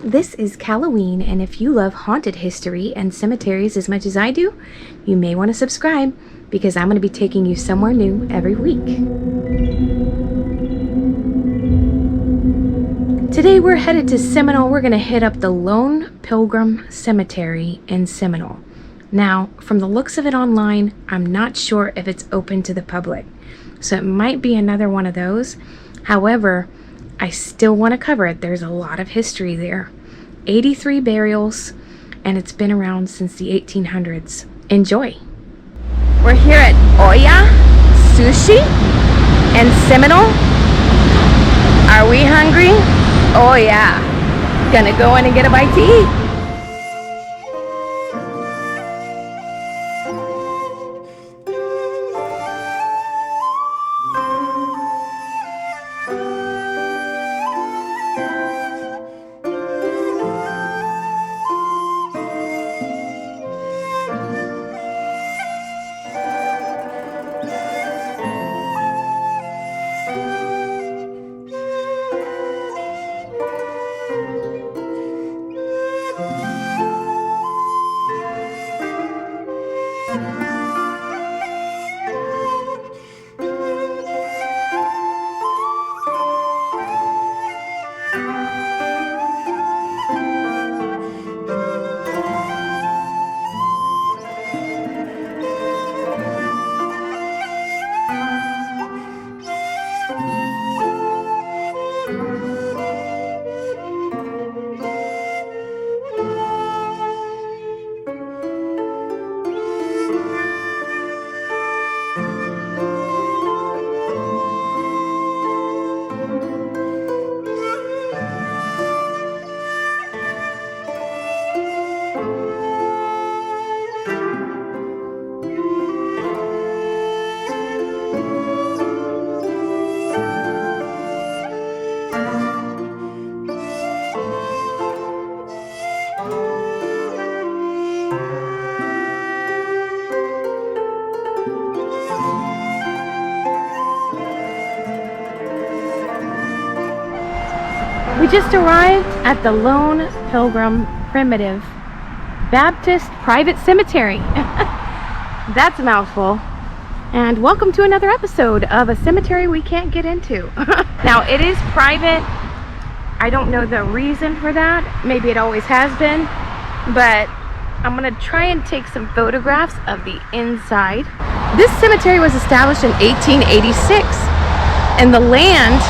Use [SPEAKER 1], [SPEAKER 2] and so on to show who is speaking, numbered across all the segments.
[SPEAKER 1] this is Halloween, and if you love haunted history and cemeteries as much as I do, you may want to subscribe because I'm going to be taking you somewhere new every week. Today we're headed to Seminole. We're going to hit up the Lone Pilgrim Cemetery in Seminole. Now, from the looks of it online, I'm not sure if it's open to the public, so it might be another one of those. However, I still want to cover it. There's a lot of history there. 83 burials, and it's been around since the 1800s. Enjoy. We're here at Oya Sushi in Seminole. Are we hungry? Oh yeah. Gonna go in and get a bite to eat. We just arrived at the Lone Pilgrim Primitive Baptist Private Cemetery. That's a mouthful. And welcome to another episode of a cemetery we can't get into. Now, it is private. I don't know the reason for that. Maybe it always has been. But I'm going to try and take some photographs of the inside. This cemetery was established in 1886. And the land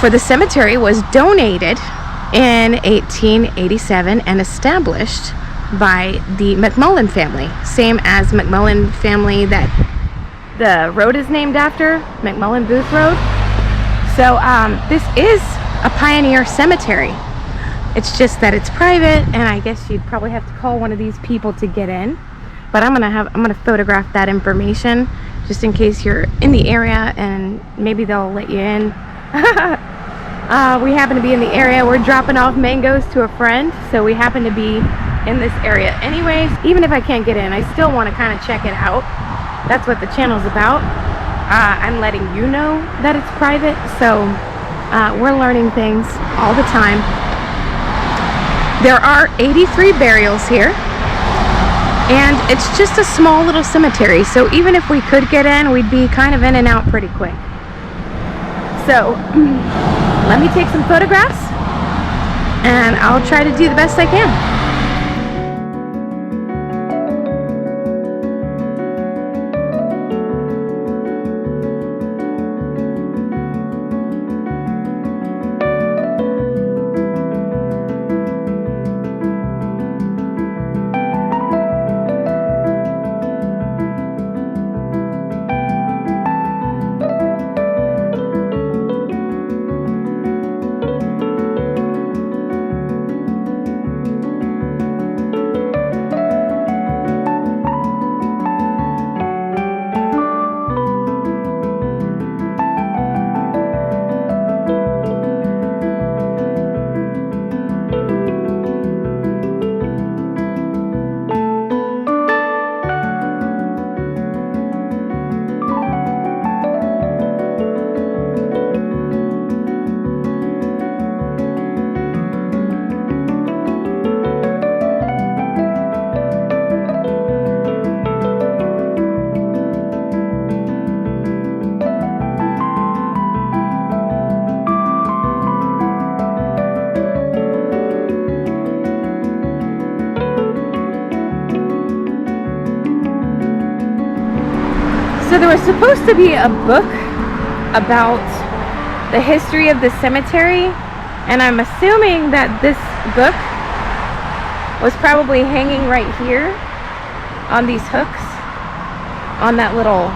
[SPEAKER 1] for the cemetery was donated in 1887 and established by the McMullen family, same as McMullen family that the road is named after, McMullen Booth Road. So this is a pioneer cemetery. It's just that it's private, and I guess you'd probably have to call one of these people to get in. But I'm gonna photograph that information just in case you're in the area, and maybe they'll let you in. We happen to be in the area. We're dropping off mangoes to a friend, so we happen to be in this area anyways. Even if I can't get in, I still want to kind of check it out. That's what the channel's about. I'm letting you know that it's private, so we're learning things all the time. There are 83 burials here, and it's just a small little cemetery, so even if we could get in, we'd be kind of in and out pretty quick. So let me take some photographs, and I'll try to do the best I can. there was supposed to be a book about the history of the cemetery, and I'm assuming that this book was probably hanging right here on these hooks on that little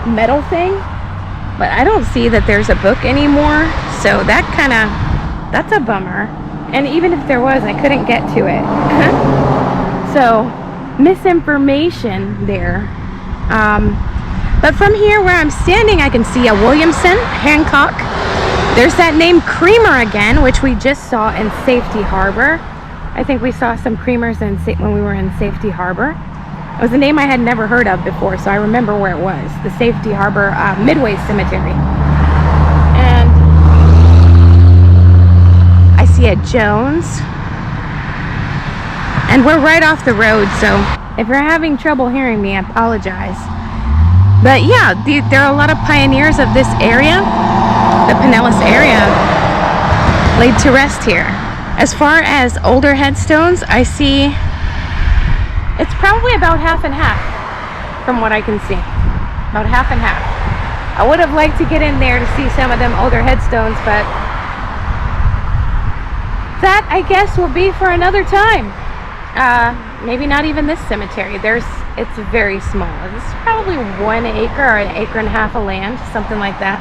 [SPEAKER 1] metal thing, but I don't see that there's a book anymore, so that's a bummer. And even if there was, I couldn't get to it. So misinformation there. But from here where I'm standing, I can see a Williamson, Hancock. There's that name Creamer again, which we just saw in Safety Harbor. I think we saw some Creamers when we were in Safety Harbor. It was a name I had never heard of before, so I remember where it was. The Safety Harbor Midway Cemetery. And I see a Jones. And we're right off the road, so if you're having trouble hearing me, I apologize. But yeah, there are a lot of pioneers of this area, the Pinellas area, laid to rest here. As far as older headstones, I see it's probably about half and half from what I can see. About half and half. I would have liked to get in there to see some of them older headstones, but that, I guess, will be for another time. Maybe not even this cemetery. It's very small. This is probably 1 acre or 1.5 acres of land, something like that,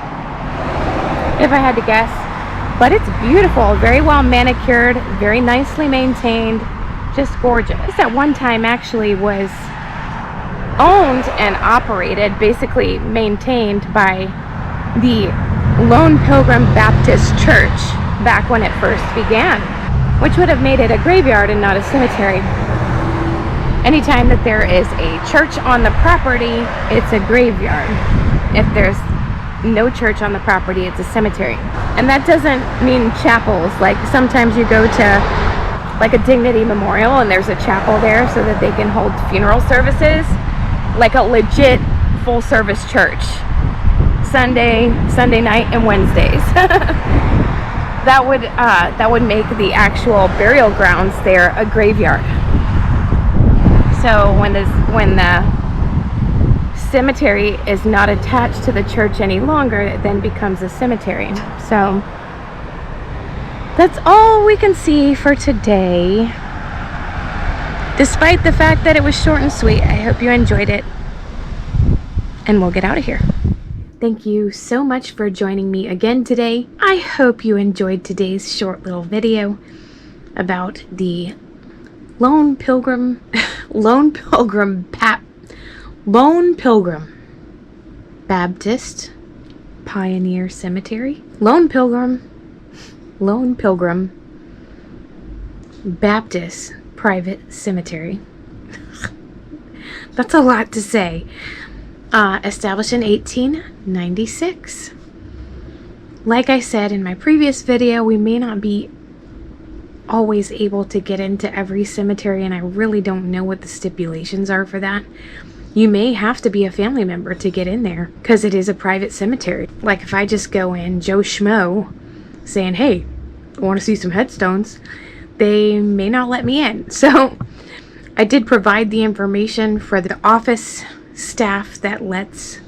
[SPEAKER 1] if I had to guess. But it's beautiful, very well manicured, very nicely maintained, just gorgeous. This at one time actually was owned and operated, basically maintained by the Lone Pilgrim Baptist Church back when it first began, which would have made it a graveyard and not a cemetery. Anytime that there is a church on the property, it's a graveyard. If there's no church on the property, it's a cemetery. And that doesn't mean chapels. Like sometimes you go to like a Dignity Memorial and there's a chapel there so that they can hold funeral services, like a legit full service church. Sunday night and Wednesdays. That would make the actual burial grounds there a graveyard. So when the cemetery is not attached to the church any longer, it then becomes a cemetery. So that's all we can see for today. Despite the fact that it was short and sweet, I hope you enjoyed it. And we'll get out of here. Thank you so much for joining me again today. I hope you enjoyed today's short little video about the Lone Pilgrim Baptist Pioneer Cemetery. Lone Pilgrim Baptist Private Cemetery. That's a lot to say. Established in 1896. Like I said in my previous video, we may not be always able to get into every cemetery, and I really don't know what the stipulations are for that. You may have to be a family member to get in there because it is a private cemetery. Like if I just go in Joe Schmo saying, hey, I want to see some headstones, they may not let me in. So I did provide the information for the office staff that lets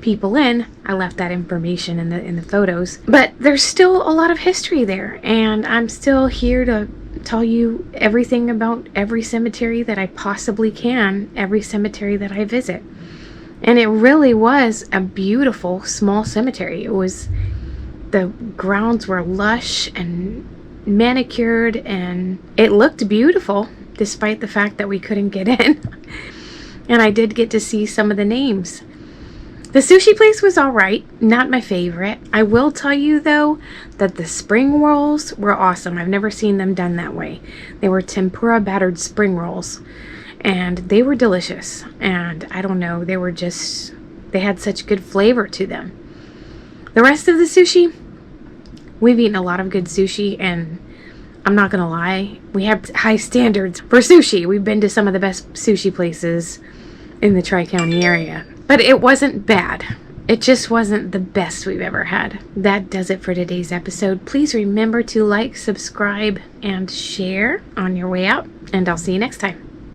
[SPEAKER 1] people in. I left that information in the photos, but there's still a lot of history there, and I'm still here to tell you everything about every cemetery that I possibly can, every cemetery that I visit. And it really was a beautiful small cemetery. The grounds were lush and manicured, and it looked beautiful despite the fact that we couldn't get in. And I did get to see some of the names. The sushi place was alright, not my favorite. I will tell you though that the spring rolls were awesome. I've never seen them done that way. They were tempura battered spring rolls, and they were delicious. And I don't know, they had such good flavor to them. The rest of the sushi, we've eaten a lot of good sushi, and I'm not gonna lie, we have high standards for sushi. We've been to some of the best sushi places in the Tri-County area. But it wasn't bad. It just wasn't the best we've ever had. That does it for today's episode. Please remember to like, subscribe, and share on your way out. And I'll see you next time.